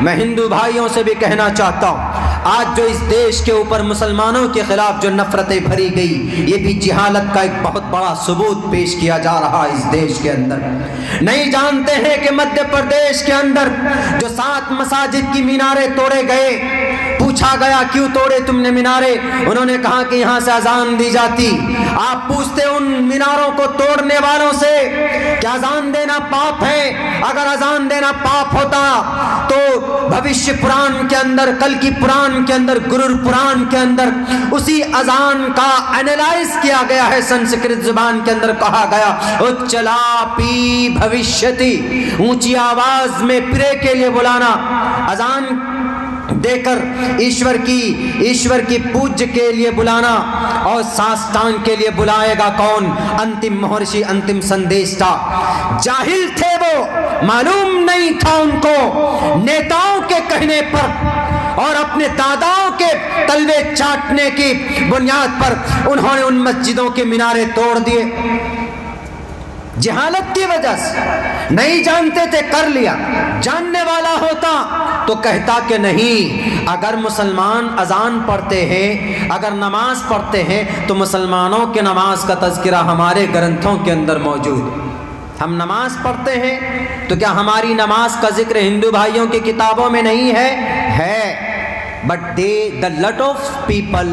میں ہندو بھائیوں سے بھی کہنا چاہتا ہوں، آج جو اس دیش کے اوپر مسلمانوں کے خلاف جو نفرتیں بھری گئی، یہ بھی جہالت کا ایک بہت بڑا ثبوت پیش کیا جا رہا ہے اس دیش کے اندر۔ نہیں جانتے ہیں کہ مدھیہ پردیش کے اندر جو 7 مساجد کی میناریں توڑے گئے، پوچھا گیا کیوں توڑے تم نے میناریں؟ انہوں نے کہا کہ یہاں سے اذان دی جاتی۔ آپ پوچھتے ان میناروں کو توڑنے والوں سے کہ اذان دینا پاپ ہے؟ اگر اذان دینا پاپ ہوتا تو بھوشیہ پران کے اندر، کل کی پران کے اندر، گرور پران کے اندر اسی اذان کا انالائز کیا گیا ہے۔ سنسکرت زبان کے اندر کہا گیا اچلاپی بھوشیتی، اونچی آواز میں پرے کے لیے بلانا، اذان دے کر ایشور کی پوج کے لیے بلانا، اور ساستان کے لیے بلائے گا کون؟ انتم مہرشی، انتم سندیشتا۔ جاہل تھے وہ، معلوم نہیں تھا ان کو، نیتاؤں کے کہنے پر اور اپنے داداؤں کے تلوے چاٹنے کی بنیاد پر انہوں نے ان مسجدوں کے مینارے توڑ دیے، جہالت کی وجہ سے۔ نہیں جانتے تھے، کر لیا۔ جاننے والا ہوتا تو کہتا کہ نہیں، اگر مسلمان اذان پڑھتے ہیں، اگر نماز پڑھتے ہیں تو مسلمانوں کے نماز کا تذکرہ ہمارے گرنتھوں کے اندر موجود ہے۔ ہم نماز پڑھتے ہیں تو کیا ہماری نماز کا ذکر ہندو بھائیوں کی کتابوں میں نہیں ہے؟ ہے، but the lot of people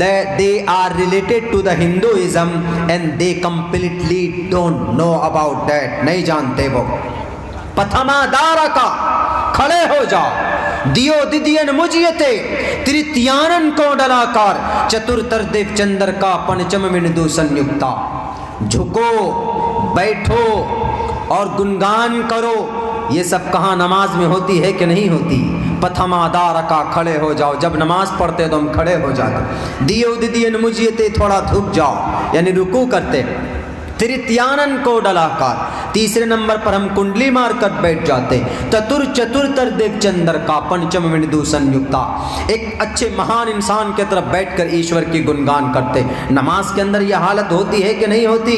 they are related to the Hinduism and they completely don't know about that۔ نہیں جانتے وہ۔ پتھما دارا کا، کھڑے ہو جاؤ، دیو دیدین مجیتے تریتیانن کو ڈلاکار چترتر دیو چندر کا پنچم وندو سنیکتا۔ جھکو، بیٹھو اور گنگان کرو، یہ سب کہاں نماز میں ہوتی ہے کہ نہیں ہوتی؟ پتھما دارکا، کھڑے ہو جاؤ۔ جب نماز پڑھتے تو ہم کھڑے ہو جاتے۔ دیو دیدین مجیتے، تھوڑا جھک جاؤ، یعنی رکوع کرتے۔ تریتیانن کو ڈلاکار، تیسرے نمبر پر ہم کنڈلی مار کر بیٹھ جاتے۔ چترتر دیو چندر کا پنچم وندو سنیکتا، ایک اچھے مہان انسان کی طرف بیٹھ کر ایشور کی گنگان کرتے۔ نماز کے اندر یہ حالت ہوتی ہے کہ نہیں ہوتی؟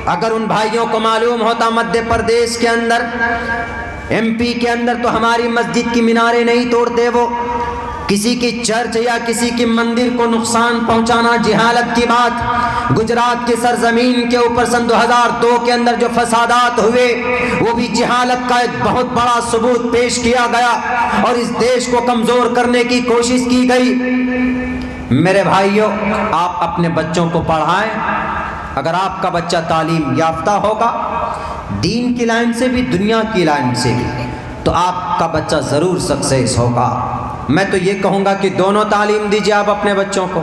اگر ان بھائیوں کو معلوم ہوتا مدھیہ پردیش کے اندر، ایم پی کے اندر تو ہماری مسجد کی میناریں نہیں توڑتے وہ، کسی کی چرچ یا کسی کی مندر کو نقصان پہنچانا جہالت کی بات۔ گجرات کی سرزمین کے اوپر سن 2002 کے اندر جو فسادات ہوئے وہ بھی جہالت کا ایک بہت بڑا ثبوت پیش کیا گیا اور اس دیش کو کمزور کرنے کی کوشش کی گئی۔ میرے بھائیوں، آپ اپنے بچوں کو پڑھائیں۔ اگر آپ کا بچہ تعلیم یافتہ ہوگا، دین کی لائن سے بھی، دنیا کی لائن سے بھی، تو آپ کا بچہ ضرور سکسیس ہوگا۔ میں تو یہ کہوں گا کہ دونوں تعلیم دیجیے آپ اپنے بچوں کو،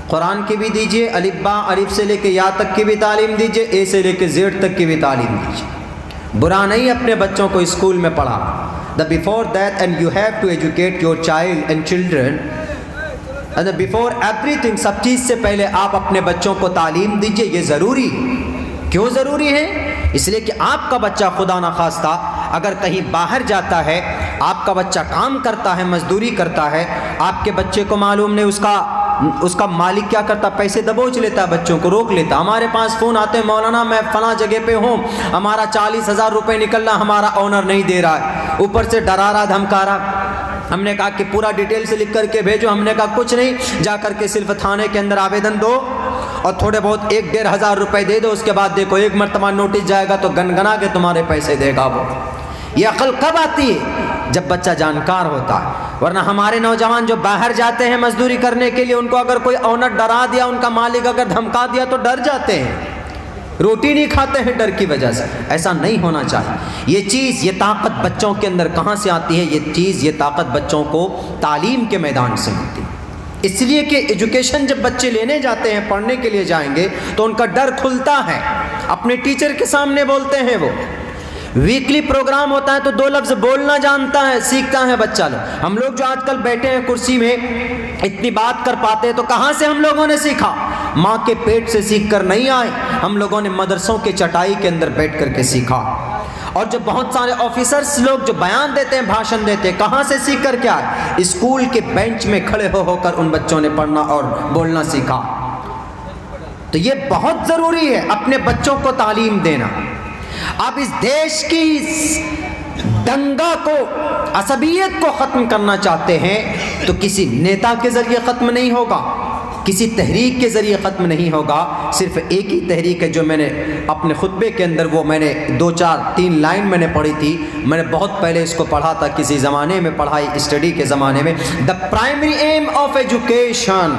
قرآن کی بھی دیجیے، الف با الف سے لے کے یا تک کی بھی تعلیم دیجیے، اے سے لے کے زیڈ تک کی بھی تعلیم دیجیے۔ برا نہیں اپنے بچوں کو اسکول میں پڑھا۔ before that and you have to educate your child and children and before everything، سب چیز سے پہلے آپ اپنے بچوں کو تعلیم دیجیے، یہ ضروری ہے۔ کیوں ضروری ہے؟ اس لیے کہ آپ کا بچہ خدا نخواستہ اگر کہیں باہر جاتا ہے، آپ کا بچہ کام کرتا ہے، مزدوری کرتا ہے، آپ کے بچے کو معلوم نہیں اس کا مالک کیا کرتا، پیسے دبوچ لیتا ہے، بچوں کو روک لیتا۔ ہمارے پاس فون آتے ہیں، مولانا میں فلاں جگہ پہ ہوں، ہمارا 40,000 روپے نکلنا، ہمارا آنر نہیں دے رہا ہے، اوپر سے ڈرا رہا، دھمکا رہا۔ ہم نے کہا کہ پورا ڈیٹیل سے لکھ کر کے بھیجو۔ ہم نے کہا کچھ نہیں، جا کر کے صرف تھانے کے اندر آویدن دو اور تھوڑے بہت 1-1.5 روپے دے دو، اس کے بعد دیکھو ایک مرتبہ نوٹس جائے گا تو گنگنا کے تمہارے پیسے دے گا وہ۔ یہ عقل کب آتی ہے؟ جب بچہ جانکار ہوتا ہے۔ ورنہ ہمارے نوجوان جو باہر جاتے ہیں مزدوری کرنے کے لیے، ان کو اگر کوئی آنر ڈرا دیا، ان کا مالک اگر دھمکا دیا تو ڈر جاتے ہیں، روٹی نہیں کھاتے ہیں ڈر کی وجہ سے۔ ایسا نہیں ہونا چاہیے۔ یہ چیز، یہ طاقت بچوں کے اندر کہاں سے آتی ہے؟ یہ طاقت بچوں کو تعلیم کے میدان سے ملتی ہے۔ اس لیے کہ ایجوکیشن جب بچے لینے جاتے ہیں، پڑھنے کے لیے جائیں گے تو ان کا ڈر کھلتا ہے، اپنے ٹیچر کے سامنے بولتے ہیں وہ۔ ویکلی پروگرام ہوتا ہے تو 2 لفظ بولنا جانتا ہے، سیکھتا ہے بچہ لوگ۔ ہم لوگ جو آج کل بیٹھے ہیں کرسی میں، اتنی بات کر پاتے ہیں تو کہاں سے ہم لوگوں نے سیکھا؟ ماں کے پیٹ سے سیکھ کر نہیں آئے، ہم لوگوں نے مدرسوں کے چٹائی کے اندر بیٹھ کر کے سیکھا۔ اور جو بہت سارے آفیسرز لوگ جو بیان دیتے ہیں، بھاشن دیتے ہیں، کہاں سے سیکھ کر کے آئے؟ اسکول کے بینچ میں کھڑے ہو کر ان بچوں نے پڑھنا اور بولنا سیکھا۔ تو یہ بہت ضروری ہے اپنے بچوں کو تعلیم دینا۔ اب اس دیش کی دنگا کو عصبیت کو ختم کرنا چاہتے ہیں تو کسی نیتا کے ذریعے ختم نہیں ہوگا، کسی تحریک کے ذریعے ختم نہیں ہوگا، صرف ایک ہی تحریک ہے جو میں نے اپنے خطبے کے اندر وہ میں نے 2-4-3 لائن میں نے پڑھی تھی، میں نے بہت پہلے اس کو پڑھا تھا کسی زمانے میں، پڑھائی اسٹڈی کے زمانے میں. The primary aim of education,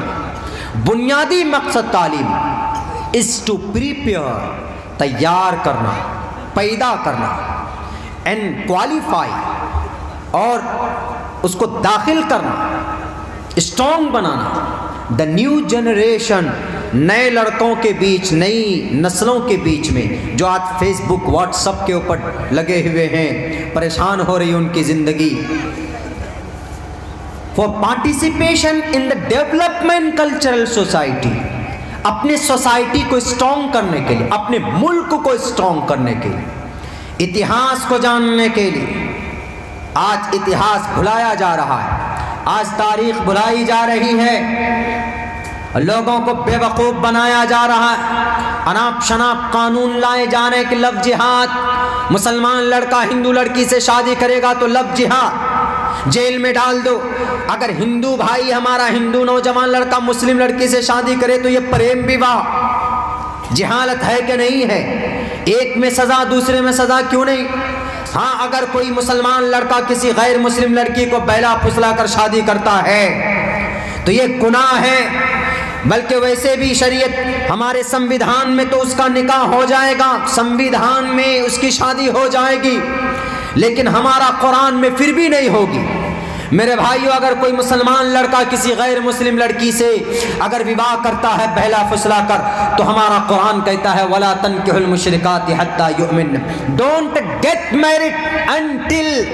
بنیادی مقصد تعلیم، از ٹو پریپیئر، تیار کرنا، پیدا کرنا، اینڈ کوالیفائی، اور اس کو داخل کرنا، strong banana, the new generation, نئے لڑکوں کے بیچ، نئی نسلوں کے بیچ میں جو آج فیس بک واٹس ایپ کے اوپر لگے ہوئے ہیں، پریشان ہو رہی ان کی زندگی. For participation in the development cultural society, اپنے سوسائٹی کو اسٹرانگ کرنے کے لیے، اپنے ملک کو اسٹرانگ کرنے کے لیے، اتہاس کو جاننے کے لیے. آج اتہاس بھلایا جا رہا ہے، آج تاریخ بھلائی جا رہی ہے، لوگوں کو بے وقوف بنایا جا رہا ہے. اناپ شناپ قانون لائے جا رہے ہیں کہ لفظ جہاد، مسلمان لڑکا ہندو لڑکی سے شادی کرے گا تو لفظ جہاد، جیل میں ڈال دو. اگر ہندو بھائی ہمارا ہندو نوجوان لڑکا مسلم لڑکی سے شادی کرے تو یہ پریم وواہ، جہالت ہے کہ نہیں ہے؟ ایک میں سزا دوسرے میں سزا کیوں نہیں؟ ہاں، اگر کوئی مسلمان لڑکا کسی غیر مسلم لڑکی کو بہلا پھسلا کر شادی کرتا ہے تو یہ گناہ ہے. بلکہ ویسے بھی شریعت ہمارے سمویدھان میں تو اس کا نکاح ہو جائے گا، سمویدھان میں اس کی شادی ہو جائے گی، لیکن ہمارا قرآن میں پھر بھی نہیں ہوگی. میرے بھائیو، اگر کوئی مسلمان لڑکا کسی غیر مسلم لڑکی سے اگر وواہ کرتا ہے بہلا پھسلا کر، تو ہمارا قرآن کہتا ہے وَلَا تَنكِحُوا الْمُشْرِكَاتِ حَتَّى يُؤْمِنَّ، ڈونٹ گیٹ میرڈ انٹل،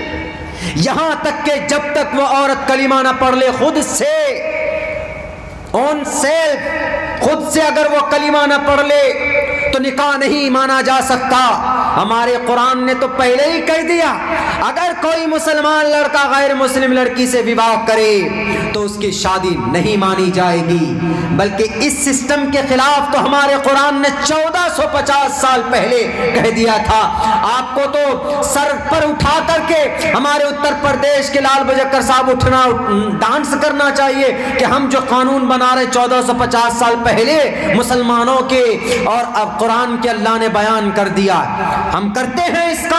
یہاں تک کہ جب تک وہ عورت کلمہ نہ پڑھ لے خود سے، اون سیلف، خود سے اگر وہ کلمہ نہ پڑھ لے تو نکاح نہیں مانا جا سکتا. ہمارے قرآن نے تو پہلے ہی کہہ دیا اگر کوئی مسلمان لڑکا غیر مسلم لڑکی سے وواہ کرے تو اس کی شادی نہیں مانی جائے گی. بلکہ اس سسٹم کے خلاف تو ہمارے قرآن نے 1450 سال پہلے کہہ دیا تھا. آپ کو تو سر پر اٹھا کر کے ہمارے اتر پردیش کے لال بجکر صاحب اٹھنا ڈانس کرنا چاہیے کہ ہم جو قانون بنا رہے 1450 سال پہلے مسلمانوں کے، اور اب قرآن کے اللہ نے بیان کر دیا. ہم کرتے ہیں اس کا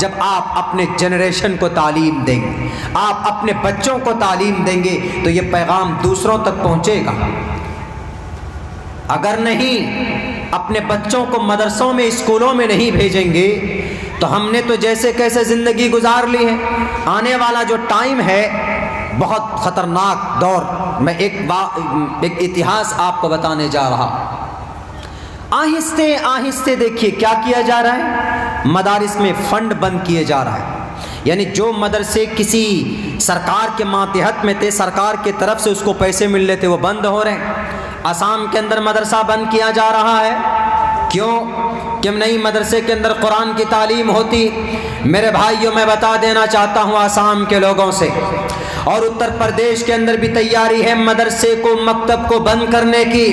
جب آپ اپنے جنریشن کو تعلیم دیں گے، آپ اپنے بچوں کو تعلیم دیں گے تو یہ پیغام دوسروں تک پہنچے گا. اگر نہیں اپنے بچوں کو مدرسوں میں اسکولوں میں نہیں بھیجیں گے تو ہم نے تو جیسے کیسے زندگی گزار لی ہے. آنے والا جو ٹائم ہے بہت خطرناک دور. میں ایک اتہاس آپ کو بتانے جا رہا. آہستہ آہستہ دیکھیے کیا کیا جا رہا ہے، مدارس میں فنڈ بند کیے جا رہا ہے. یعنی جو مدرسے کسی سرکار کے ماتحت میں تھے، سرکار کی طرف سے اس کو پیسے مل رہے تھے، وہ بند ہو رہے ہیں. آسام کے اندر مدرسہ بند کیا جا رہا ہے. کیوں؟ کہ نئی مدرسے کے اندر قرآن کی تعلیم ہوتی. میرے بھائیوں، میں بتا دینا چاہتا ہوں آسام کے لوگوں سے، اور اتر پردیش کے اندر بھی تیاری ہے مدرسے کو، مکتب کو بند کرنے کی.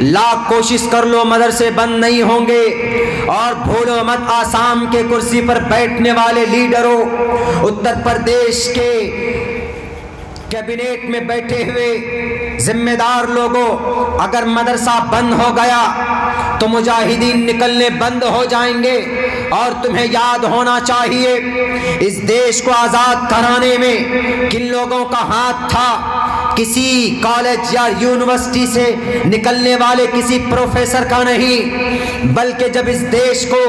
لاکھ کوشش کر لو، مدرسے بند نہیں ہوں گے. اور بھولو مت، آسام کے کرسی پر بیٹھنے والے لیڈروں، اتر پردیش کے کیبنٹ میں بیٹھے ہوئے ذمہ دار لوگوں، اگر مدرسہ بند ہو گیا تو مجاہدین نکلنے بند ہو جائیں گے. اور تمہیں یاد ہونا چاہیے اس دیش کو آزاد کرانے میں کن لوگوں کا ہاتھ تھا. کسی کالج یا یونیورسٹی سے نکلنے والے کسی پروفیسر کا نہیں، بلکہ جب اس دیش کو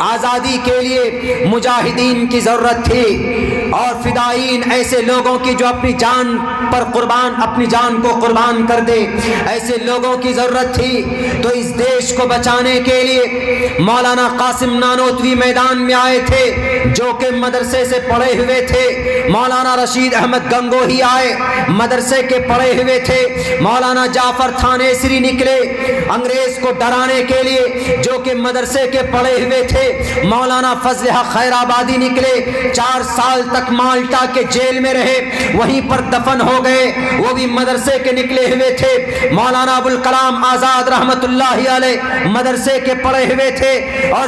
آزادی کے لیے مجاہدین کی ضرورت تھی اور فدائین، ایسے لوگوں کی جو اپنی جان پر قربان، اپنی جان کو قربان کر دے، ایسے لوگوں کی ضرورت تھی. تو اس دیش کو بچانے کے لیے مولانا قاسم نانوتوی میدان میں آئے تھے جو کہ مدرسے سے پڑھے ہوئے تھے. مولانا رشید احمد گنگوہی آئے، مدرسے کے پڑھے ہوئے تھے. مولانا جعفر تھانیسری نکلے انگریز کو ڈرانے کے لیے جو کہ مدرسے کے پڑھے ہوئے تھے. مولانا فضل حق خیر آبادی نکلے، 4 سال تک مالٹا کے جیل میں رہے، وہیں پر دفن ہو گئے، وہ بھی مدرسے کے نکلے ہوئے تھے. مولانا ابوالکلام آزاد رحمت اللہ علیہ مدرسے کے پڑھے ہوئے تھے. اور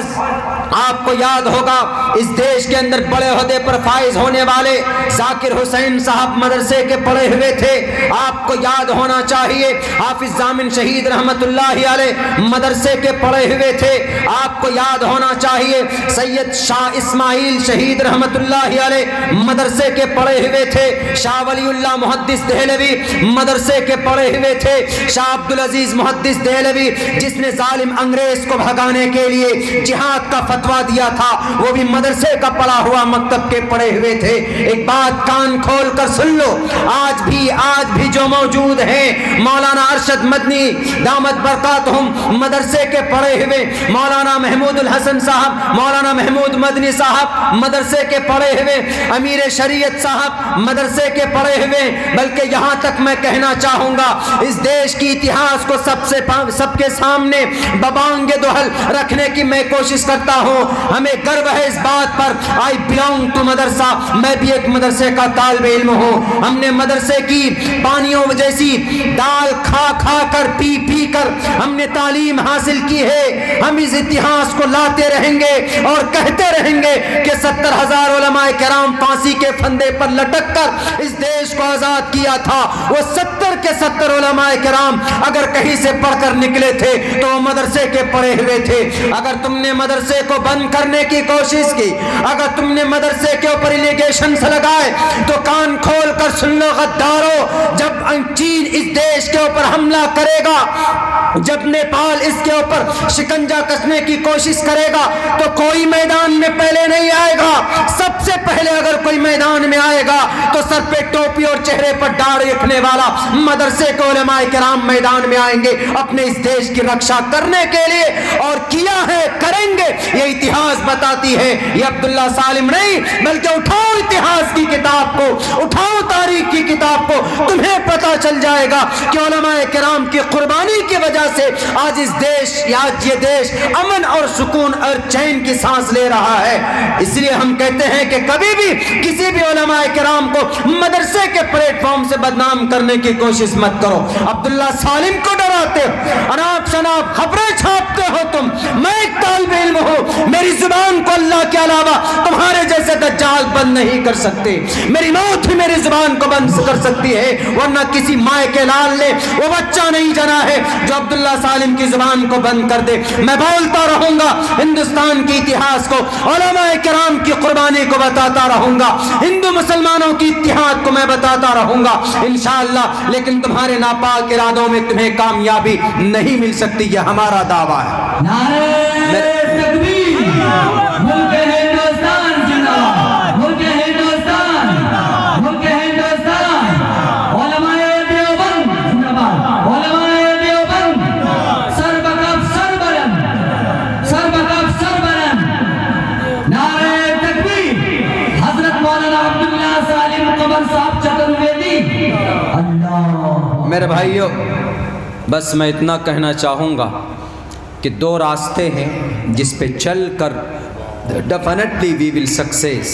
آپ کو یاد ہوگا اس دیش کے اندر بڑے عہدے پر فائز ہونے والے ذاکر حسین صاحب مدرسے کے پڑھے ہوئے تھے، آپ کو یاد ہونا چاہیے۔ حافظ ضامن شہید رحمت اللہ علیہ مدرسے کے پڑھے ہوئے تھے، آپ کو یاد ہونا چاہیے۔ سید شاہ اسماعیل شہید رحمت اللہ علیہ مدرسے کے پڑھے ہوئے تھے، شاہ ولی اللہ محدث دہلوی مدرسے کے پڑھے ہوئے تھے، شاہ عبدالعزیز محدث دہلوی جس نے ظالم انگریز کو بھگانے کے لیے جہاد کا فتویٰ دیا تھا، وہ بھی مدرسے کا پڑھا ہوا مکتب کے پڑھے ہوئے تھے۔ ایک بات کان کھول کر سن لو، آج بھی جو موجود ہیں، مولانا ارشد مدنی دامت برکاتہم مدرسے کے پڑھے ہوئے، مولانا محمود الحسن صاحب، مولانا محمود مدنی صاحب مدرسے کے پڑھے ہوئے، امیر شریعت صاحب مدرسے کے پڑھے ہوئے، بلکہ یہاں تک میں کہنا چاہوں گا اس دیش کی اتہاس کو سب کے سامنے ببانگ دہل رکھنے کی میں کوشش کرتا ہوں۔ ہمیں گرو ہے اس بات پر، آئی بلونگ ٹو مدرسہ، میں بھی ایک مدرسے کا طالب علم ہوں۔ ہم نے مدرسے کی پانیوں جیسی دال کھا کر پی کر ہم نے تعلیم حاصل کی ہے۔ ہم اس اتہاس کو لاتے رہیں گے اور کہتے رہیں گے کہ 70,000 علماء کرام پھانسی کے پھندے پر لٹک کر اس دیش کو آزاد کیا تھا۔ وہ 70 کے 70 علماء کرام اگر کہیں سے پڑھ کر نکلے تھے تو وہ مدرسے کے پڑھے ہوئے تھے۔ اگر تم نے مدرسے کو بند کرنے کی کوشش کی، اگر تم نے مدرسے کے اوپر الیگیشنز لگائے، تو کان کھول کر سن لو غدارو، جب چین اس دیش کے اوپر حملہ کرے گا، جب نیپال اس کے اوپر شکنجہ کسنے کی کوشش کرے گا، تو کوئی میدان میں پہلے نہیں آئے گا۔ سب سے پہلے اگر کوئی میدان میں آئے گا تو سر پہ ٹوپی اور چہرے پر داڑھی رکھنے والا مدرسے کے علماء کرام میدان میں آئیں گے اپنے اس دیش کی رکشا کرنے کے لیے، اور کیا ہے، کریں گے۔ یہ اتہاس بتاتی ہے، یہ عبداللہ سالم نہیں، بلکہ اٹھاؤ اتہاس کی کتاب کو، اٹھاؤ تاریخ کی کتاب کو، تمہیں پتہ چل جائے گا کہ علماء کرام کی قربانی کی وجہ سے آج یہ دیش امن اور سکون اور چین کی سانس لے رہا ہے۔ اس لیے ہم کہتے ہیں کہ کبھی بھی کسی بھی علماء کرام کو مدرسے کے پلیٹ فارم سے بدنام کرنے کی کوشش مت کرو۔ عبداللہ سالم کو ڈراتے ہو، اناپ شناپ خبریں چھاپتے ہو تم، میں ایک طالب علم ہوں، میری زبان کو اللہ کے علاوہ تمہارے جیسے دجال بند نہیں کر سکتے، میری موت ہی میری زبان کو بند کر سکتی ہے، ورنہ کسی مائے کے لال نے وہ بچہ نہیں جنا ہے جو عبداللہ سالم کی زبان کو بند کر دے۔ میں بولتا رہوں گا ہندوستان کی اتہاس کو، علماء کرام کی قربانی کو بتاتا رہوں گا، ہندو مسلمانوں کی اتحاد کو میں بتاتا رہوں گا انشاءاللہ، لیکن تمہارے ناپاک ارادوں میں تمہیں کامیابی نہیں مل سکتی، یہ ہمارا دعویٰ ہے۔ نعرہ تکبیر، ملک ہندوستان زندہ باد، ملک ہندوستان، ملک ہندوستان، علماء دیوبند زندہ باد، علماء دیوبند، سر بکف سر بلند، سر بکف سر بلند، نعرہ تکبیر، حضرت مولانا عبداللہ سالم قمر صاحب چترویدی، اللہ۔ میرے بھائیو، بس میں اتنا کہنا چاہوں گا کہ دو راستے ہیں جس پہ چل کر ڈیفینیٹلی وی ول سکسیس۔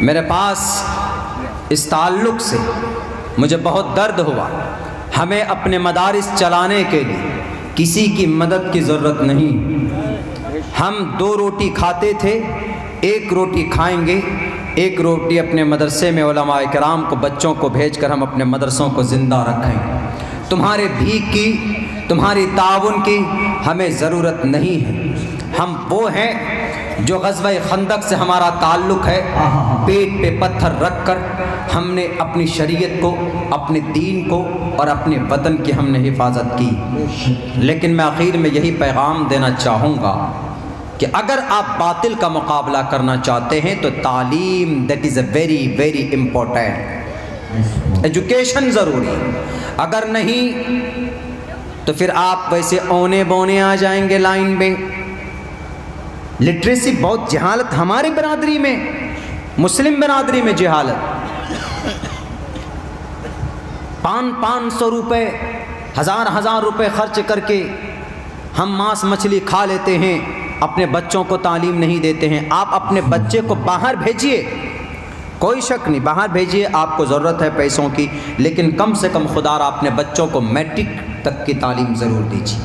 میرے پاس اس تعلق سے مجھے بہت درد ہوا، ہمیں اپنے مدارس چلانے کے لیے کسی کی مدد کی ضرورت نہیں۔ ہم 2 روٹی کھاتے تھے، 1 روٹی کھائیں گے، 1 روٹی اپنے مدرسے میں علماء کرام کو، بچوں کو بھیج کر ہم اپنے مدرسوں کو زندہ رکھیں گے۔ تمہارے بھیک کی، تمہاری تعاون کی ہمیں ضرورت نہیں ہے۔ ہم وہ ہیں جو غزوہ خندق سے ہمارا تعلق ہے، پیٹ پہ پتھر رکھ کر ہم نے اپنی شریعت کو، اپنے دین کو اور اپنے وطن کی ہم نے حفاظت کی۔ لیکن میں آخر میں یہی پیغام دینا چاہوں گا کہ اگر آپ باطل کا مقابلہ کرنا چاہتے ہیں تو تعلیم، that is a very very important, education ضروری ہے۔ اگر نہیں تو پھر آپ ویسے اونے بونے آ جائیں گے لائن میں۔ لٹریسی بہت جہالت ہماری برادری میں، مسلم برادری میں جہالت، 500 روپے، 1000 روپے خرچ کر کے ہم ماس مچھلی کھا لیتے ہیں، اپنے بچوں کو تعلیم نہیں دیتے ہیں۔ آپ اپنے بچے کو باہر بھیجیے، کوئی شک نہیں، باہر بھیجیے، آپ کو ضرورت ہے پیسوں کی، لیکن کم سے کم خدا را اپنے بچوں کو میٹرک تک کی تعلیم ضرور دیجیے،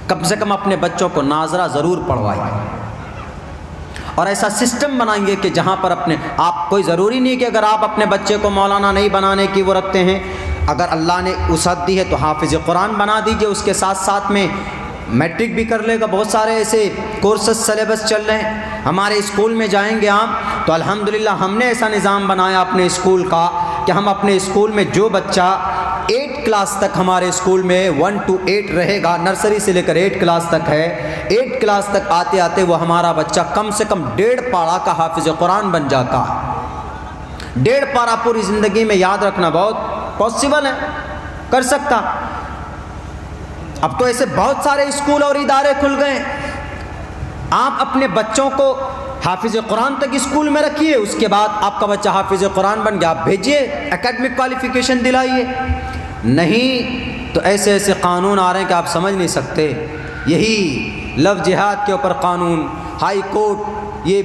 کم سے کم اپنے بچوں کو ناظرہ ضرور پڑھوائیے۔ اور ایسا سسٹم بنائیں گے کہ جہاں پر آپ کوئی ضروری نہیں کہ اگر آپ اپنے بچے کو مولانا نہیں بنانے کی وہ رکھتے ہیں، اگر اللہ نے وسعت دی ہے تو حافظ قرآن بنا دیجئے، اس کے ساتھ ساتھ میں میٹرک بھی کر لے گا۔ بہت سارے ایسے کورسز سلیبس چل رہے ہیں، ہمارے اسکول میں جائیں گے آپ تو الحمدللہ ہم نے ایسا نظام بنایا اپنے اسکول کا کہ ہم اپنے اسکول میں جو بچہ 8 کلاس تک ہمارے اسکول میں 1 to 8 رہے گا، نرسری سے لے کر 8 کلاس تک ہے، 8 کلاس تک آتے آتے وہ ہمارا بچہ کم سے کم 1.5 پارہ کا حافظ قرآن بن جاتا ہے۔ 1.5 پارہ پوری زندگی میں یاد رکھنا بہت پاسبل ہے، کر سکتا۔ اب تو ایسے بہت سارے اسکول اور ادارے کھل گئے، آپ اپنے بچوں کو حافظ قرآن تک اسکول میں رکھیے، اس کے بعد آپ کا بچہ حافظ قرآن بن گیا، آپ بھیجیے، اکیڈمک کوالیفیکیشن دلائیے۔ نہیں تو ایسے ایسے قانون آ رہے ہیں کہ آپ سمجھ نہیں سکتے۔ یہی لو جہاد کے اوپر قانون، ہائی کورٹ، یہ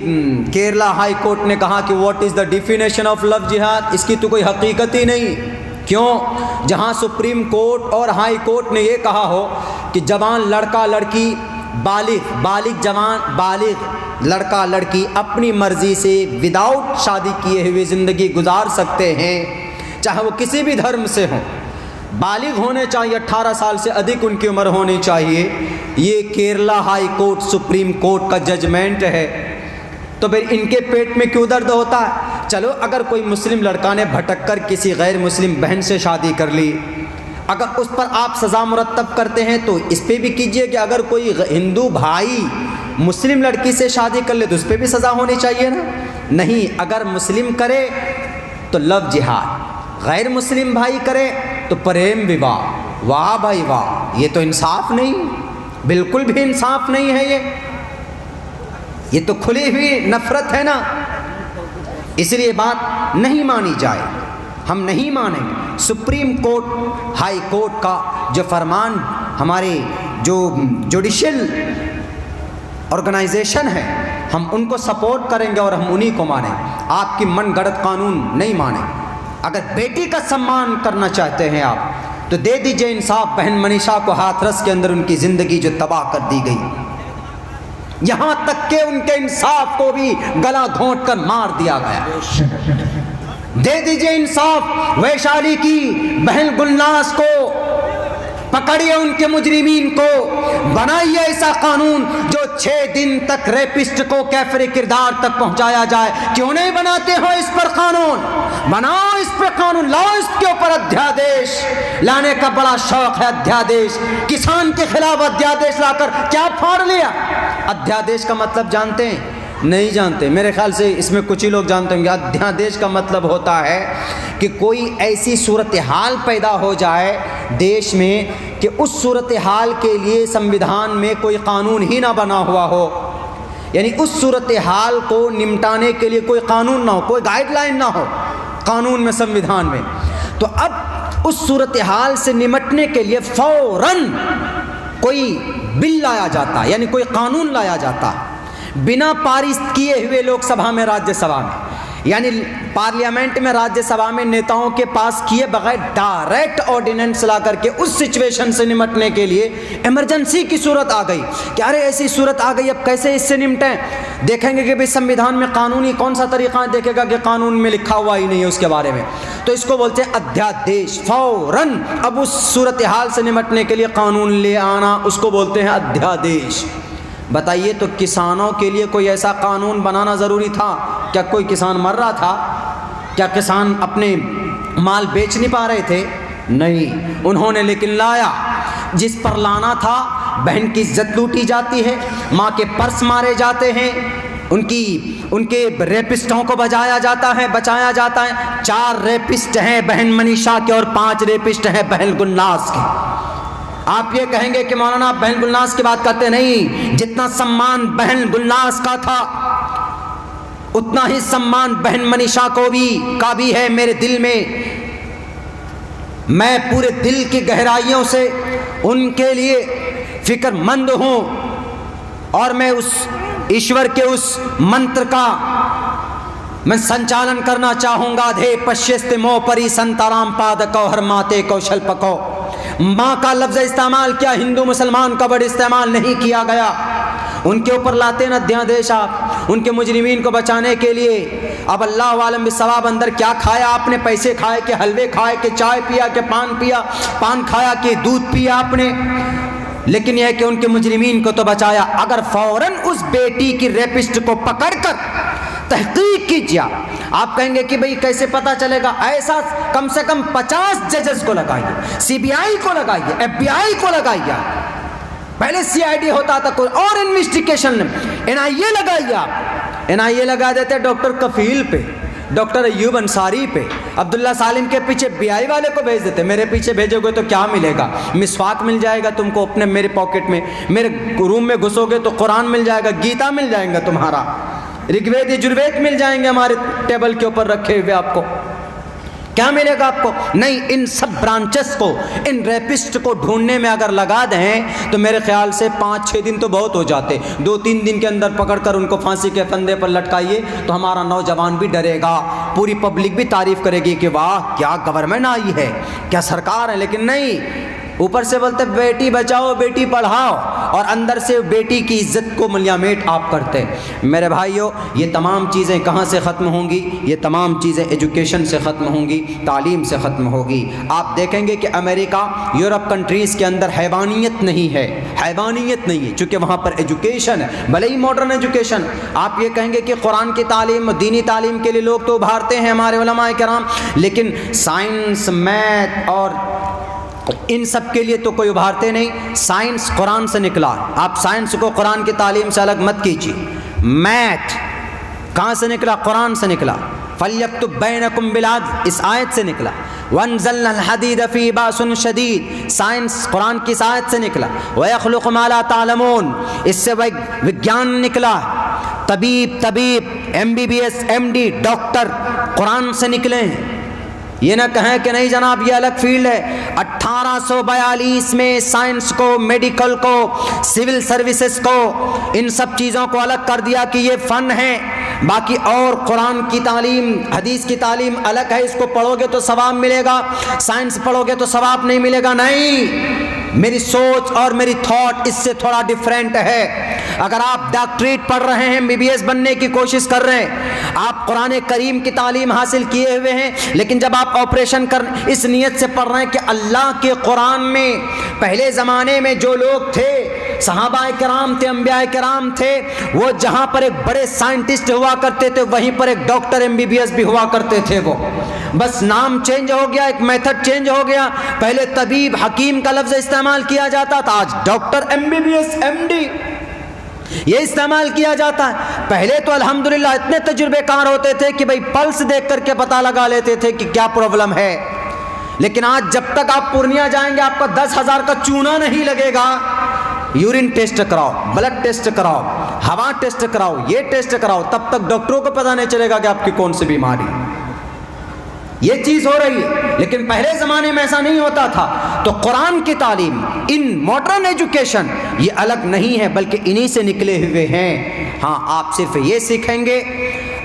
کیرلا ہائی کورٹ نے کہا کہ what is the definition of love jihad, اس کی تو کوئی حقیقت ہی نہیں۔ کیوں؟ جہاں سپریم کورٹ اور ہائی کورٹ نے یہ کہا ہو کہ جوان لڑکا لڑکی بالغ لڑکا لڑکی اپنی مرضی سے وداؤٹ شادی کیے ہوئے زندگی گزار سکتے ہیں، چاہے وہ کسی بھی دھرم سے ہوں، بالغ ہونے چاہیے، 18 سال سے ادھک ان کی عمر ہونی چاہیے۔ یہ Kerala high court supreme court کا ججمنٹ ہے، تو پھر ان کے پیٹ میں کیوں درد ہوتا ہے؟ چلو اگر کوئی مسلم لڑکا نے بھٹک کر کسی غیر مسلم بہن سے شادی کر لی، اگر اس پر آپ سزا مرتب کرتے ہیں تو اس پہ بھی کیجئے کہ اگر کوئی ہندو بھائی مسلم لڑکی سے شادی کر لے تو اس پہ بھی سزا ہونی چاہیے نا۔ نہیں، اگر مسلم کرے تو لو جہاد، غیر مسلم بھائی کرے تو پریم وواہ۔ واہ بھائی واہ، یہ تو انصاف نہیں، بالکل بھی انصاف نہیں ہے، یہ تو کھلی ہوئی نفرت ہے نا۔ اس لیے بات نہیں مانی جائے، ہم نہیں مانیں گے۔ سپریم کورٹ ہائی کورٹ کا جو فرمان، ہمارے جو جوڈیشل آرگنائزیشن ہے، ہم ان کو سپورٹ کریں گے اور ہم انہی کو مانیں گے، آپ کی من گھڑت قانون نہیں مانیں۔ اگر بیٹی کا سمان کرنا چاہتے ہیں آپ تو دے دیجئے انصاف بہن منیشا کو ہاتھرس کے اندر ان کی زندگی جو تباہ کر دی گئی، یہاں تک کہ ان کے انصاف کو بھی گلا گھونٹ کر مار دیا گیا۔ دے دیجئے انصاف ویشالی کی بہن گلناز کو، پکڑیے ان کے مجرمین کو، بنائیے ایسا قانون جو 6 دن تک ریپسٹ کو کیفر کردار تک پہنچایا جائے۔ کیوں نہیں بناتے ہو اس پر قانون؟ بناؤ اس پر قانون، لاؤ اس کے اوپر ادھیادیش۔ لانے کا بڑا شوق ہے ادھیادیش، کسان کے خلاف ادھیادیش لا کر کیا پھاڑ لیا؟ ادھیادیش کا مطلب جانتے ہیں؟ نہیں جانتے، میرے خیال سے اس میں کچھ ہی لوگ جانتے ہوں گے۔ ادھیادیش کا مطلب ہوتا ہے کہ کوئی ایسی صورتحال پیدا ہو جائے دیش میں کہ اس صورتحال کے لیے سمویدھان میں کوئی قانون ہی نہ بنا ہوا ہو، یعنی اس صورتحال کو نمٹانے کے لیے کوئی قانون نہ ہو، کوئی گائیڈ لائن نہ ہو قانون میں، سمویدھان میں۔ تو اب اس صورتحال سے نمٹنے کے لیے فوراً کوئی بل لایا جاتا، یعنی کوئی قانون لایا جاتا، بنا پارس کیے ہوئے لوک سبھا میں، راجیہ سبھا میں، یعنی پارلیمنٹ میں، راجیہ سبھا میں نیتاؤں کے پاس کیے بغیر ڈائریکٹ آرڈیننس لا کر کے اس سچویشن سے نمٹنے کے لیے ایمرجنسی کی صورت آ گئی کہ ارے ایسی صورت آ گئی، اب کیسے اس سے نمٹیں؟ دیکھیں گے کہ بھئی سمویدھان میں قانونی کون سا طریقہ ہے، دیکھے گا کہ قانون میں لکھا ہوا ہی نہیں ہے اس کے بارے میں، تو اس کو بولتے ہیں ادھیادیش۔ فوراً اب اس صورتحال سے نمٹنے کے لیے قانون لے آنا، اس کو بولتے ہیں ادھیادیش۔ بتائیے تو کسانوں کے لیے کوئی ایسا قانون بنانا ضروری تھا؟ کیا کوئی کسان مر رہا تھا؟ کیا کسان اپنے مال بیچ نہیں پا رہے تھے؟ نہیں، انہوں نے لیکن لایا۔ جس پر لانا تھا، بہن کی عزت لوٹی جاتی ہے، ماں کے پرس مارے جاتے ہیں، ان کے ریپسٹوں کو بچایا جاتا ہے۔ 4 ریپسٹ ہیں بہن منیشا کے اور 5 ریپسٹ ہیں بہن گلناز کے۔ آپ یہ کہیں گے کہ مولانا آپ بہن گلناز کی بات کرتے نہیں، جتنا سمان بہن گلناز کا تھا اتنا ہی سمان بہن منیشا کا بھی ہے میرے دل میں۔ میں پورے دل کی گہرائیوں سے ان کے لیے فکر مند ہوں، اور میں اس ایشور کے اس منتر کا میں سنچالن کرنا چاہوں گا۔ دھے پشیست مو پری سنتارام پاد کو ہر ماتے کوشل پکو۔ ماں کا لفظ استعمال کیا، ہندو مسلمان کا ورڈ استعمال نہیں کیا گیا۔ ان کے اوپر لاتے ہیں ادھیادیش آپ ان کے مجرمین کو بچانے کے لیے. اب اللہ عالم بالثواب اندر کیا کھایا آپ نے؟ پیسے کھائے کہ حلوے کھائے کہ چائے پیا کہ پان کھایا کہ دودھ پیا آپ نے؟ لیکن یہ ہے کہ ان کے مجرمین کو تو بچایا. اگر فوراً اس بیٹی کی ریپسٹ کو پکڑ کر تحقیق کیجیے. آپ کہیں گے کہ بھئی کیسے پتا چلے گا؟ ایسا کم سے کم 50 ججز کو لگائیے, سی بی آئی کو لگائیے, ایف بی آئی کو لگائیے. پہلے سی آئی ڈی ہوتا تھا کوئی اور انویسٹیگیشن, این آئی اے لگائیے. آپ این آئی اے لگا دیتے ڈاکٹر کفیل پہ, ڈاکٹر ایوب انصاری پہ, عبداللہ سالم کے پیچھے بی آئی والے کو بھیج دیتے. میرے پیچھے بھیجو گے تو کیا ملے گا؟ مسواک مل جائے گا تم کو اپنے میرے پاکٹ میں. میرے روم میں گھسو گے تو قرآن مل جائے گا, گیتا مل جائیں گا تمہارا, رگوید یجروید مل جائیں گے ہمارے ٹیبل کے اوپر رکھے ہوئے. آپ کو کیا ملے گا؟ آپ کو نہیں. ان سب برانچز کو, ان ریپسٹ کو ڈھونڈنے میں اگر لگا دیں تو میرے خیال سے 5-6 دن تو بہت ہو جاتے. 2-3 دن کے اندر پکڑ کر ان کو پھانسی کے پھندے پر لٹکائیے تو ہمارا نوجوان بھی ڈرے گا, پوری پبلک بھی تعریف کرے گی کہ واہ کیا گورنمنٹ آئی ہے, کیا سرکار ہے. لیکن نہیں, اوپر سے بولتے بیٹی بچاؤ بیٹی پڑھاؤ, اور اندر سے بیٹی کی عزت کو ملیامیٹ آپ کرتے. میرے بھائیوں, یہ تمام چیزیں کہاں سے ختم ہوں گی؟ یہ تمام چیزیں ایجوکیشن سے ختم ہوں گی, تعلیم سے ختم ہوگی. آپ دیکھیں گے کہ امریکہ, یورپ کنٹریز کے اندر حیوانیت نہیں ہے, حیوانیت نہیں ہے, چونکہ وہاں پر ایجوکیشن ہے, بھلے ہی ماڈرن ایجوکیشن. آپ یہ کہیں گے کہ قرآن کی تعلیم, دینی تعلیم کے لیے لوگ تو ابھارتے ہیں ہمارے علماء کرام, لیکن سائنس, میتھ اور ان سب کے لیے تو کوئی ابھارتے نہیں. سائنس قرآن سے نکلا, آپ سائنس کو قرآن کی تعلیم سے الگ مت کیجیے. میتھ کہاں سے نکلا؟ قرآن سے نکلا. فَلْيَكْتُبْ بَيْنَكُمْ بِالْعَدْلِ, اس آیت سے نکلا. وَأَنزَلْنَا الْحَدِيدَ فِيهِ بَأْسٌ شَدِيدٌ, سائنس قرآن کی آیت سے نکلا. وَيَخْلُقُ مَا لَا تَعْلَمُونَ, اس سے وگیان نکلا. طبیب, M B B S, M D, doctor قرآن سے نکلے ہیں. یہ نہ کہیں کہ نہیں جناب یہ الگ فیلڈ ہے. 1842 میں سائنس کو, میڈیکل کو, سول سروسز کو, ان سب چیزوں کو الگ کر دیا کہ یہ فن ہے. باقی اور قرآن کی تعلیم, حدیث کی تعلیم الگ ہے, اس کو پڑھو گے تو ثواب ملے گا, سائنس پڑھو گے تو ثواب نہیں ملے گا. نہیں, میری سوچ اور میری تھاٹ اس سے تھوڑا ڈیفرنٹ ہے. اگر آپ ڈاکٹریٹ پڑھ رہے ہیں, بی بی ایس بننے کی کوشش کر رہے ہیں, آپ قرآن کریم کی تعلیم حاصل کیے ہوئے ہیں, لیکن جب آپ آپریشن کر اس نیت سے پڑھ رہے ہیں کہ اللہ کے قرآن میں پہلے زمانے میں جو لوگ تھے, صحابہ کرام تھے, انبیاء کرام تھے, وہ جہاں پر ایک بڑے سائنٹسٹ ہوا کرتے تھے وہیں پر ایک doctor M B B S بھی ہوا کرتے تھے. وہ بس نام چینج ہو گیا, ایک میتھڈ چینج ہو گیا. پہلے طبیب, حکیم کا لفظ استعمال کیا جاتا تھا, آج doctor, M B B S, M D یہ استعمال کیا جاتا ہے. پہلے تو الحمدللہ اتنے تجربے کار ہوتے تھے کہ بھئی پلس دیکھ کر کے پتہ لگا لیتے تھے کہ کیا پرابلم ہے. لیکن آج جب تک آپ پورنیہ جائیں گے آپ کا 10,000 کا چونا نہیں لگے گا. یورین ٹیسٹ کراؤ, بلڈ ٹیسٹ کراؤ, ہوا ٹیسٹ کراؤ, یہ ٹیسٹ کراؤ, تب تک ڈاکٹروں کو پتہ نہیں چلے گا کہ آپ کی کون سی بیماری. یہ چیز ہو رہی ہے, لیکن پہلے زمانے میں ایسا نہیں ہوتا تھا. تو قرآن کی تعلیم, ان ماڈرن ایجوکیشن یہ الگ نہیں ہے بلکہ انہی سے نکلے ہوئے ہیں. ہاں, آپ صرف یہ سیکھیں گے,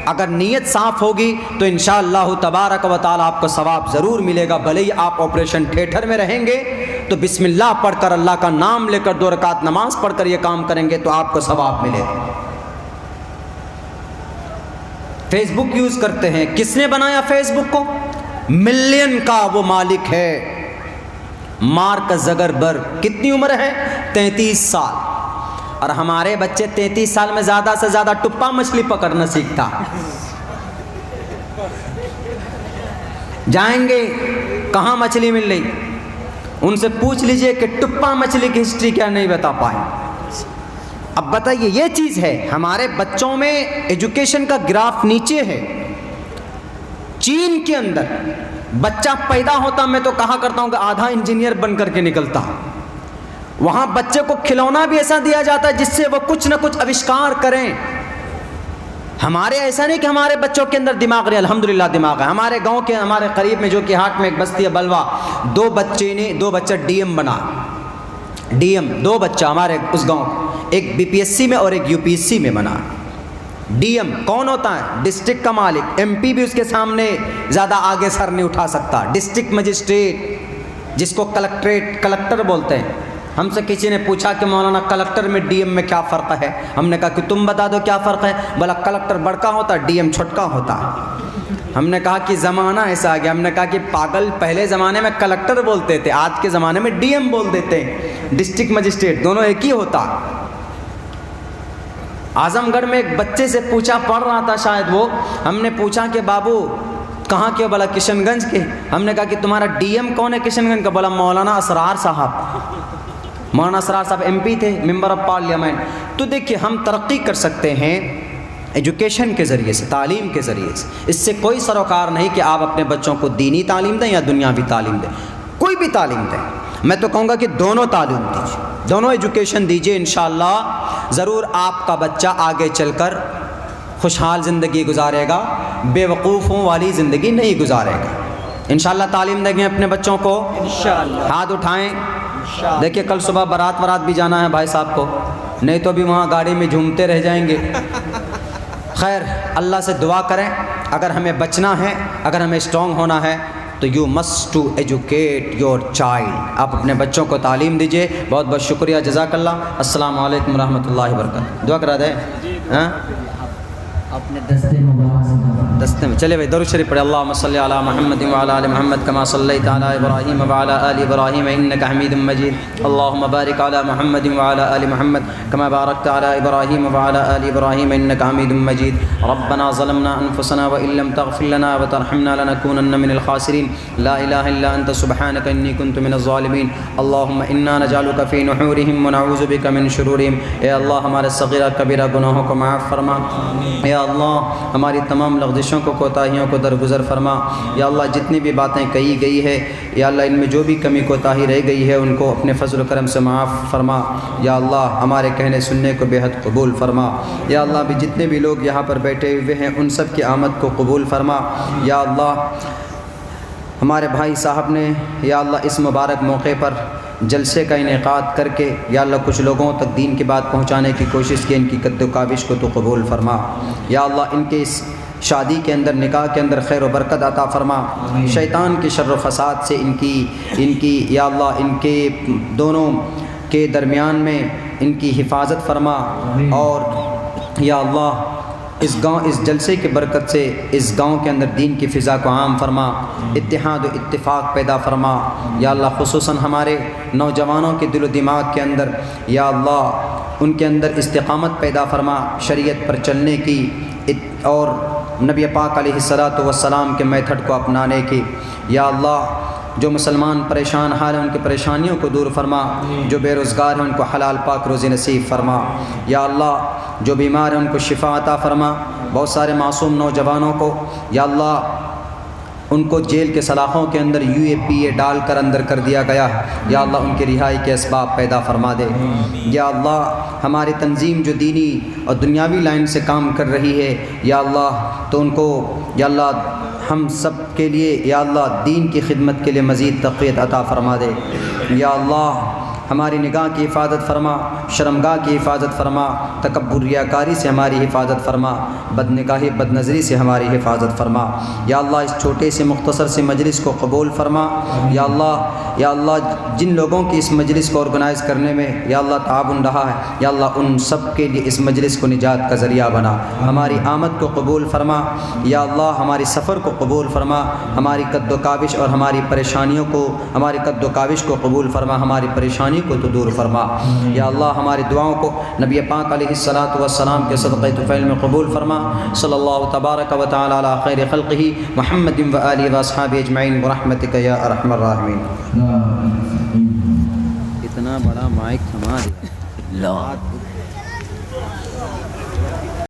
اگر نیت صاف ہوگی تو انشاءاللہ تبارک و تعالی آپ کو ثواب ضرور ملے گا. بھلے ہی آپ آپریشن تھیٹر میں رہیں گے تو بسم اللہ پڑھ کر, اللہ کا نام لے کر 2 رکعت نماز پڑھ کر یہ کام کریں گے تو آپ کو ثواب ملے گا. فیس بک یوز کرتے ہیں, کس نے بنایا فیس بک کو؟ ملین کا وہ مالک ہے, مارک زکربرگ. کتنی عمر ہے؟ 33 سال. اور ہمارے بچے 33 سال میں زیادہ سے زیادہ ٹپا مچھلی پکڑنا سیکھتا. جائیں گے کہاں مچھلی مل رہی, ان سے پوچھ لیجئے کہ ٹپا مچھلی کی ہسٹری کیا, نہیں بتا پائے. اب بتائیے, یہ چیز ہے ہمارے بچوں میں ایجوکیشن کا گراف نیچے ہے. چین کے اندر بچہ پیدا ہوتا, میں تو کہا کرتا ہوں کہ آدھا انجینئر بن کر کے نکلتا. وہاں بچے کو کھلونا بھی ایسا دیا جاتا ہے جس سے وہ کچھ نہ کچھ آوشکار کریں. ہمارے ایسا نہیں کہ ہمارے بچوں کے اندر دماغ نہیں, الحمدللہ دماغ ہے. ہمارے گاؤں کے, ہمارے قریب میں جو کہ ہاٹ میں ایک بستی ہے بلوا, 2 بچہ ڈی ایم بنا. ڈی ایم 2 بچہ ہمارے اس گاؤں, ایک بی پی ایس سی میں اور ایک یو پی ایس سی میں بنا. ڈی ایم کون ہوتا ہے؟ ڈسٹرکٹ کا مالک. ایم پی بھی اس کے سامنے زیادہ آگے سر نہیں اٹھا سکتا. ڈسٹرکٹ مجسٹریٹ, جس کو کلکٹر بولتے ہیں, ہم سے کسی نے پوچھا کہ مولانا کلکٹر میں ڈی ایم میں کیا فرق ہے؟ ہم نے کہا کہ تم بتا دو کیا فرق ہے؟ بولا کلکٹر بڑکا ہوتا ڈی ایم چھوٹکا ہوتا ہے۔ ہم نے کہا کہ زمانہ ایسا آ گیا۔ ہم نے کہا کہ پاگل، پہلے زمانے میں کلکٹر بولتے تھے، آج کے زمانے میں ڈی ایم بول دیتے ہیں، ڈسٹرکٹ مجسٹریٹ، دونوں ایک ہی ہوتا۔ اعظم گڑھ میں ایک بچے سے پوچھا، پڑھ رہا تھا شاید وہ، ہم نے پوچھا کہ بابو کہاں کے؟ بولا کشن گنج کے۔ ہم نے کہا کہ تمہارا ڈی ایم کون ہے کشن گنج کا؟ بولا مولانا اسرار صاحب۔ مولانا اسرار صاحب ایم پی تھے، ممبر آف پارلیمنٹ۔ تو دیکھیے ہم ترقی کر سکتے ہیں ایجوکیشن کے ذریعے سے، تعلیم کے ذریعے سے۔ اس سے کوئی سروکار نہیں کہ آپ اپنے بچوں کو دینی تعلیم دیں یا دنیاوی تعلیم دیں، کوئی بھی تعلیم دیں۔ میں تو کہوں گا کہ دونوں تعلیم دیجیے، دونوں ایجوکیشن دیجیے، انشاءاللہ ضرور آپ کا بچہ آگے چل کر خوشحال زندگی گزارے گا، بے وقوفوں والی زندگی نہیں گزارے گا۔ انشاءاللہ تعلیم دیں گے اپنے بچوں کو، ہاتھ اٹھائیں۔ دیکھیے کل صبح بارات بھی جانا ہے بھائی صاحب کو، نہیں تو بھی وہاں گاڑی میں جھومتے رہ جائیں گے۔ خیر، اللہ سے دعا کریں، اگر ہمیں بچنا ہے، اگر ہمیں اسٹرانگ ہونا ہے تو you must to educate your child. آپ اپنے بچوں کو تعلیم دیجیے۔ بہت بہت شکریہ، جزاک اللہ۔ السلام علیکم ورحمۃ اللہ وبرکاتہ۔ دعا کرا دیں ہاں اپنے دستے مبارک سے دستے میں چلے بھائی درود شریف پڑھے۔ اللہم صلی علی محمد وعلی آل محمد کما صلیت علی ابراہیم وعلی آل ابراہیم انک حمید مجید۔ اللہم بارک علی محمد وعلی آل محمد کما بارکت علی ابراہیم وعلی آل ابراہیم انک حمید مجید۔ ربنا ظلمنا انفسنا وان لم تغفر لنا وترحمنا لنکونن من الخاسرین۔ لا الہ الا انت سبحانک انی کنت من الظالمین۔ اللہم انا نجعلک فی نحورہم ونعوذ بک من شرورہم۔ اے اللہ ہمارے صغیرہ کبیرہ گناہوں کو معاف فرما۔ یا اللہ ہماری تمام لغزشوں کو، کوتاہیوں کو درگزر فرما۔ یا اللہ جتنی بھی باتیں کہی گئی ہے، یا اللہ ان میں جو بھی کمی کوتاہی رہ گئی ہے ان کو اپنے فضل و کرم سے معاف فرما۔ یا اللہ ہمارے کہنے سننے کو بے حد قبول فرما۔ یا اللہ بھی جتنے بھی لوگ یہاں پر بیٹھے ہوئے ہیں ان سب کی آمد کو قبول فرما۔ یا اللہ ہمارے بھائی صاحب نے یا اللہ اس مبارک موقع پر جلسے کا انعقاد کر کے یا اللہ کچھ لوگوں تک دین کی بات پہنچانے کی کوشش کی، ان کی قد و کاوش کو تو قبول فرما۔ یا اللہ ان کے اس شادی کے اندر، نکاح کے اندر خیر و برکت عطا فرما۔ شیطان کے شر و فساد سے ان کی یا اللہ ان کے دونوں کے درمیان میں ان کی حفاظت فرما۔ اور یا اللہ اس جلسے کی برکت سے اس گاؤں کے اندر دین کی فضا کو عام فرما، اتحاد و اتفاق پیدا فرما۔ یا اللہ خصوصاً ہمارے نوجوانوں کے دل و دماغ کے اندر یا اللہ ان کے اندر استقامت پیدا فرما، شریعت پر چلنے کی اور نبی پاک علیہ الصلاۃ والسلام کے میتھڈ کو اپنانے کی۔ یا اللہ جو مسلمان پریشان حال ہیں ان کی پریشانیوں کو دور فرما، جو بے روزگار ہیں ان کو حلال پاک روزی نصیب فرما۔ یا اللہ جو بیمار ہیں ان کو شفا عطا فرما۔ بہت سارے معصوم نوجوانوں کو یا اللہ ان کو جیل کے سلاخوں کے اندر UAPA ڈال کر اندر کر دیا گیا ہے، یا اللہ ان کی رہائی کے اسباب پیدا فرما دے۔ یا اللہ ہماری تنظیم جو دینی اور دنیاوی لائن سے کام کر رہی ہے یا اللہ تو ان کو یا اللہ ہم سب کے لیے یا اللہ دین کی خدمت کے لیے مزید تقویت عطا فرما دے۔ یا اللہ ہماری نگاہ کی حفاظت فرما، شرمگاہ کی حفاظت فرما، تکبر ریاکاری سے ہماری حفاظت فرما، بد نگاہی بد نظری سے ہماری حفاظت فرما۔ یا اللہ اس چھوٹے سے مختصر سے مجلس کو قبول فرما۔ یا اللہ جن لوگوں کی اس مجلس کو آرگنائز کرنے میں یا اللہ تعاون رہا ہے یا اللہ ان سب کے لیے اس مجلس کو نجات کا ذریعہ بنا۔ ہماری آمد کو قبول فرما۔ یا اللہ ہماری سفر کو قبول فرما، ہماری قد و کاوش اور ہماری پریشانیوں کو، ہماری قد و کاوش کو قبول فرما، ہماری پریشانی کو تو دور فرما۔ یا اللہ ہماری دعاؤں کو نبی پاک علیہ الصلاۃ والسلام کے صدقہ طفیل میں قبول فرما۔ صلی اللہ تبارک و تعالی علی خیر خلقہ محمد و آلہ و اصحابہ اجمعین برحمتک یا ارحم الراحمین۔ اتنا بڑا مائک تھما دیا۔